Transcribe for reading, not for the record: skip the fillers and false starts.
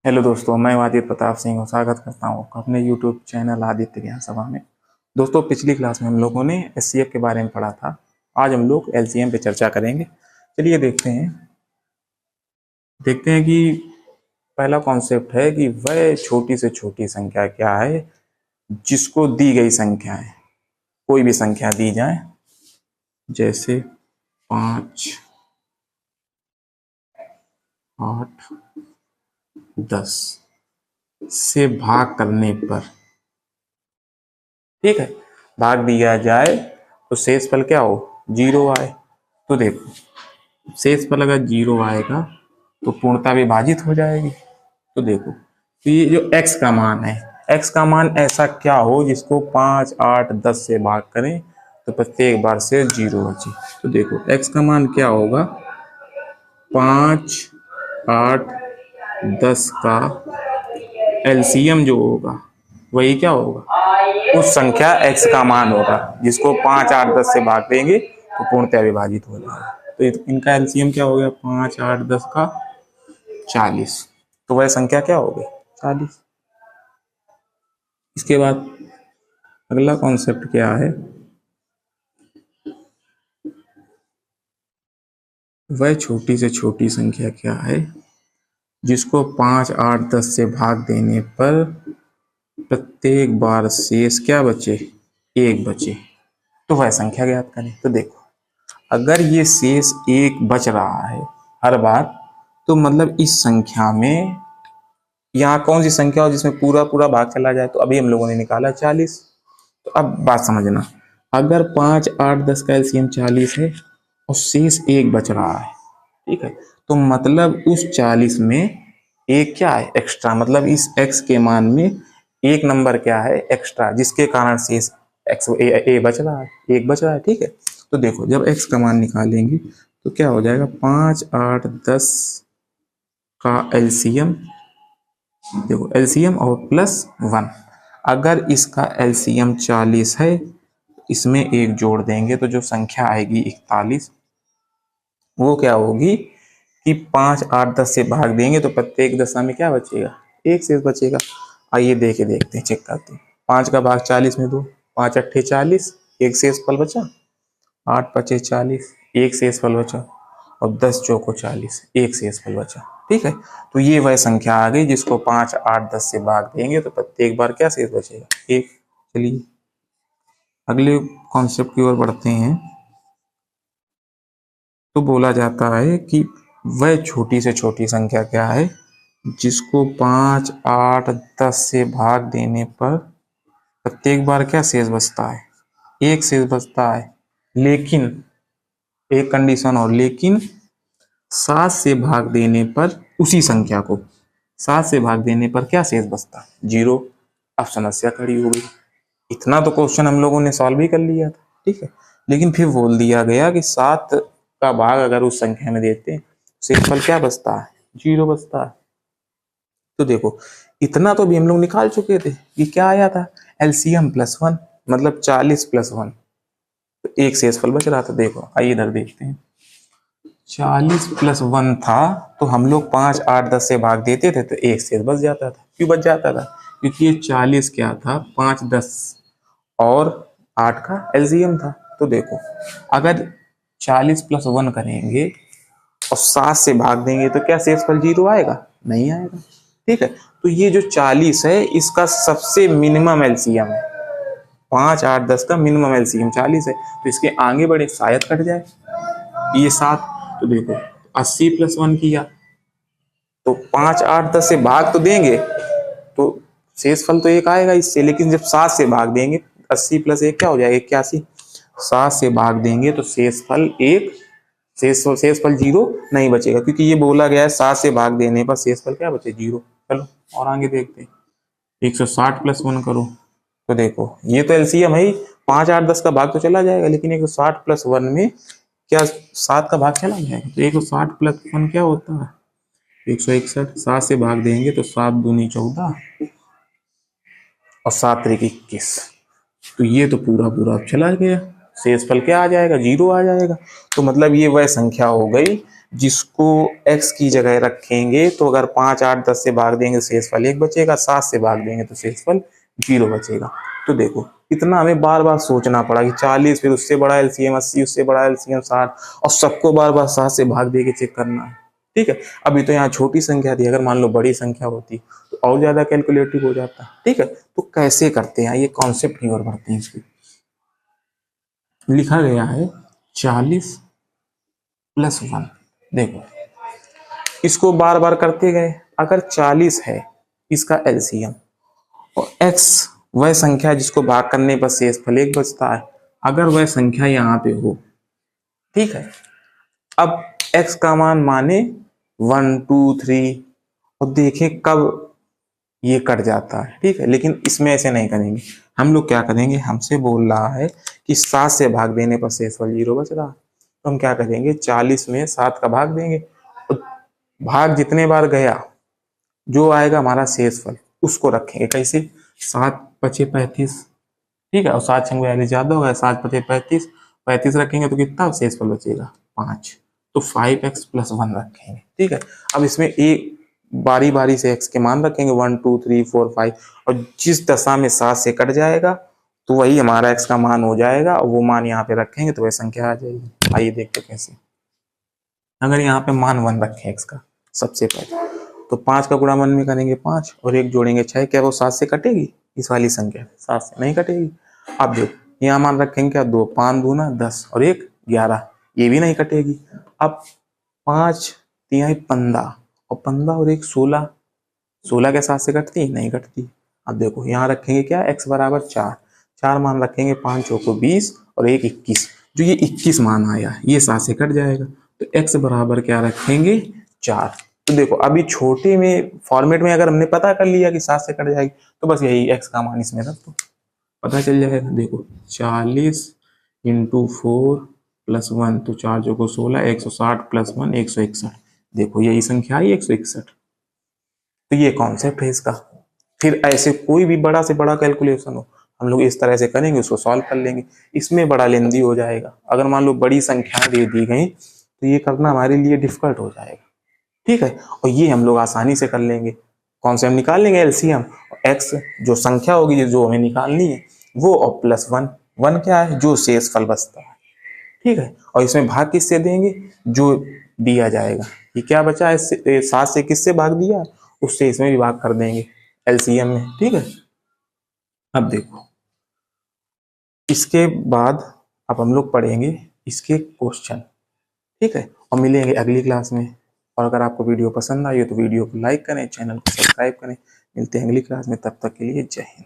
Hello दोस्तों, मैं आदित्य प्रताप सिंह और स्वागत करता हूँ अपने यूट्यूब चैनल आदित्य ज्ञान सभा में। दोस्तों, पिछली क्लास में हम लोगों ने एचसीएफ के बारे में पढ़ा था। आज हम लोग एलसीएम पे चर्चा करेंगे। चलिए देखते हैं कि पहला कॉन्सेप्ट है कि वह छोटी से छोटी संख्या क्या है जिसको दी गई संख्या है, कोई भी संख्या दी जाए जैसे 5, 8, 10 से भाग करने पर, ठीक है, भाग दिया जाए तो शेष फल क्या हो, 0 आए। तो देखो, शेष फल अगर 0 आएगा तो पूर्णता विभाजित हो जाएगी। तो देखो, तो ये जो x का मान है, x का मान ऐसा क्या हो जिसको 5, 8, 10 से भाग करें तो प्रत्येक बार से 0 बचे। तो देखो x का मान क्या होगा, 5, 8, 10 का एलसीएम जो होगा वही क्या होगा, उस संख्या x का मान होगा जिसको 5, 8, 10 से भाग देंगे तो पूर्णतः विभाजित हो जाएगा। तो इनका एलसीएम क्या हो गया, 5, 8, 10 का 40। तो वह संख्या क्या हो गई, 40। इसके बाद अगला कॉन्सेप्ट क्या है, वह छोटी से छोटी संख्या क्या है जिसको 5, 8, 10 से भाग देने पर प्रत्येक बार शेष क्या बचे, 1 बचे। तो वह संख्या ज्ञात करें। तो देखो, अगर ये शेष 1 बच रहा है हर बार, तो मतलब इस संख्या में यहाँ कौन सी संख्या हो जिसमें पूरा पूरा भाग चला जाए। तो अभी हम लोगों ने निकाला 40। तो अब बात समझना, अगर 5, 8, 10 का एलसीएम 40 है और शेष 1 बच रहा है, ठीक है, तो मतलब उस 40 में एक क्या है, एक्स्ट्रा। मतलब इस x के मान में एक नंबर क्या है, एक्स्ट्रा, जिसके कारण शेष ए बच रहा है, 1 बच रहा है, ठीक है। तो देखो, जब x का मान निकालेंगे तो क्या हो जाएगा, 5, 8, 10 का एलसीएम, देखो एलसीएम और प्लस 1। अगर इसका एलसीएम 40 है, इसमें 1 जोड़ देंगे तो जो संख्या आएगी 41, वो क्या होगी कि 5, 8, 10 से भाग देंगे तो प्रत्येक दशा में क्या बचेगा, 1 शेष बचेगा। आइए देखते हैं, चेक करते हैं। 5 का भाग 40 में दो, 5 अट्ठे 40, 1 शेष फल बचा। 8 पचे 40, 1 शेष फल बचा। और 10 चौको 40, 1 शेष फल बचा, ठीक है। तो ये वह संख्या आ गई जिसको 5, 8, 10 से भाग देंगे तो प्रत्येक बार क्या शेष बचेगा, 1। चलिए अगले कॉन्सेप्ट की ओर बढ़ते हैं। तो बोला जाता है कि वह छोटी से छोटी संख्या क्या है जिसको 5, 8, 10 से भाग देने पर प्रत्येक बार क्या शेष बचता है, 1 शेष बचता है। लेकिन एक कंडीशन और, लेकिन 7 से भाग देने पर उसी संख्या को 7 से भाग देने पर क्या शेष बचता है, 0। अब समस्या खड़ी हो गई। इतना तो क्वेश्चन हम लोगों ने सॉल्व भी कर लिया था, ठीक है, लेकिन फिर बोल दिया गया कि 7 का भाग अगर उस संख्या में देते हैं, शेषफल क्या बचता है, 0 बचता है। तो देखो, इतना तो भी हम लोग निकाल चुके थे कि क्या आया था, एलसीएम प्लस 1, मतलब 40 प्लस 1, तो 1 शेषफल बच रहा था। देखो आइए इधर देखते हैं, 40 प्लस 1 था तो हम लोग 5, 8, 10 से भाग देते थे तो 1 शेष बच जाता था। क्यों बच जाता था, क्योंकि ये 40 क्या था, 5, 10 और 8 का एलसीएम था। तो देखो, अगर 40 प्लस 1 करेंगे और 7 से भाग देंगे तो क्या शेषफल 0 आएगा, नहीं आएगा, ठीक है। तो ये जो 40 है इसका सबसे मिनिमम एलसीएम है, 5, 8, 10 का मिनिमम एलसीएम 40 है। तो इसके आगे बढ़े शायद कट जाए ये 7। तो देखो, 80 प्लस 1 किया तो 5, 8, 10 से भाग तो देंगे तो शेषफल तो 1 आएगा इससे, लेकिन जब 7 से भाग देंगे, 80 प्लस 1 क्या हो जाएगा, 81। 7 से भाग देंगे तो शेषफल 1, शेषफल 0 नहीं बचेगा, क्योंकि ये बोला गया है 7 से भाग देने पर शेषफल क्या बचे, 0। चलो और आगे देखते हैं, 160 प्लस 1 करो तो देखो, ये तो एलसीएम है ही, 5, 8, 10 का भाग तो चला जाएगा, लेकिन 160 प्लस 1 में क्या 7 का भाग चला जाएगा। तो 160 प्लस 1 क्या होता है, 161। 7 से भाग देंगे तो 7 दूनी 14 और 7 त्रिक 21। तो ये तो पूरा चला गया, शेषफल क्या आ जाएगा, 0 आ जाएगा। तो मतलब ये वह संख्या हो गई जिसको x की जगह रखेंगे तो अगर 5, 8, 10 से भाग देंगे तो शेषफल 1 बचेगा, 7 से भाग देंगे तो शेषफल 0 बचेगा। तो देखो इतना हमें बार बार सोचना पड़ा कि 40 फिर उससे बड़ा एलसीएम 80 उससे बड़ा एलसीएम 60 और सबको बार बार 7 से भाग दे के चेक करना है। ठीक है, अभी तो यहाँ छोटी संख्या थी, अगर मान लो बड़ी संख्या होती तो और ज्यादा कैलकुलेटिव हो जाता। ठीक है, तो कैसे करते हैं ये कॉन्सेप्ट की ओर बढ़ते हैं। इसकी लिखा गया है 40 + 1। देखो इसको बार बार करते गए, अगर 40 है इसका एलसीएम और x वह संख्या जिसको भाग करने पर शेषफल 1 बचता है, अगर वह संख्या यहाँ पे हो। ठीक है, अब x का मान माने 1, 2, 3 और देखें कब ये कट जाता है। ठीक है, लेकिन इसमें ऐसे नहीं करेंगे। हम लोग क्या करेंगे, हमसे बोल रहा है कि 7 से भाग देने पर शेषफल 0 बच रहा है, तो हम क्या करेंगे 40 में 7 का भाग देंगे और भाग जितने बार गया जो आएगा हमारा शेषफल उसको रखेंगे। कैसे, 7 × 35। ठीक है, और 7 × 42 ज्यादा होगा, 7 × 35, 35 रखेंगे तो कितना शेषफल बचेगा 5, तो 5x + 1 रखेंगे। ठीक है, अब इसमें एक बारी बारी से x के मान रखेंगे 1, 2, 3, 4, 5 और जिस दशा में 7 से कट जाएगा तो वही हमारा x का मान हो जाएगा और वो मान यहाँ पे रखेंगे तो वह संख्या आ जाएगी। आइए देखते कैसे। अगर यहाँ पे मान 1 रखें x का, सबसे पहले तो 5 का गुणा 1 में करेंगे 5 और 1 जोड़ेंगे 6, क्या वो 7 से कटेगी? इस वाली संख्या 7 से नहीं कटेगी। अब देखो यहाँ मान रखेंगे क्या 2, 5 दूना 10 और 1 11, ये भी नहीं कटेगी। अब 5 तिहाई 15 और 15 और 1 16, 16 के 7 से कटती नहीं कटती। अब देखो यहाँ रखेंगे क्या x बराबर 4, 4 मान रखेंगे 5 चौको 20 और 1 21, जो ये 21 मान आया ये 7 से कट जाएगा तो x बराबर क्या रखेंगे 4। तो देखो अभी छोटे में फॉर्मेट में अगर हमने पता कर लिया कि 7 से कट जाएगी तो बस यही x का मान इसमें रख दो, पता चल जाएगा। देखो 40 × 4 + 1 तो 4 चौको 16, 160 + 1 161, देखो यही संख्या आई 161। तो ये कॉन्सेप्ट है इसका। फिर ऐसे कोई भी बड़ा से बड़ा कैलकुलेशन हो हम लोग इस तरह से करेंगे, उसको सॉल्व कर लेंगे। इसमें बड़ा लेंदी हो जाएगा, अगर मान लो बड़ी संख्या दे दी गई तो ये करना हमारे लिए डिफिकल्ट हो जाएगा। ठीक है, और ये हम लोग आसानी से कर लेंगे। कौन से हम निकाल लेंगे एलसीएम, एक्स जो संख्या होगी जो हमें निकालनी है वो, और +1, 1 क्या है जो शेषफल बचता है। ठीक है, और इसमें भाग किससे देंगे, जो दिया जाएगा। ये क्या बचा है 7 से किससे भाग दिया, उससे इसमें भी भाग कर देंगे एलसीएम में। ठीक है, अब देखो इसके बाद अब हम लोग पढ़ेंगे इसके क्वेश्चन। ठीक है, और मिलेंगे अगली क्लास में। और अगर आपको वीडियो पसंद आई हो तो वीडियो को लाइक करें, चैनल को सब्सक्राइब करें। मिलते हैं अगली क्लास में, तब तक के लिए जय हिंद।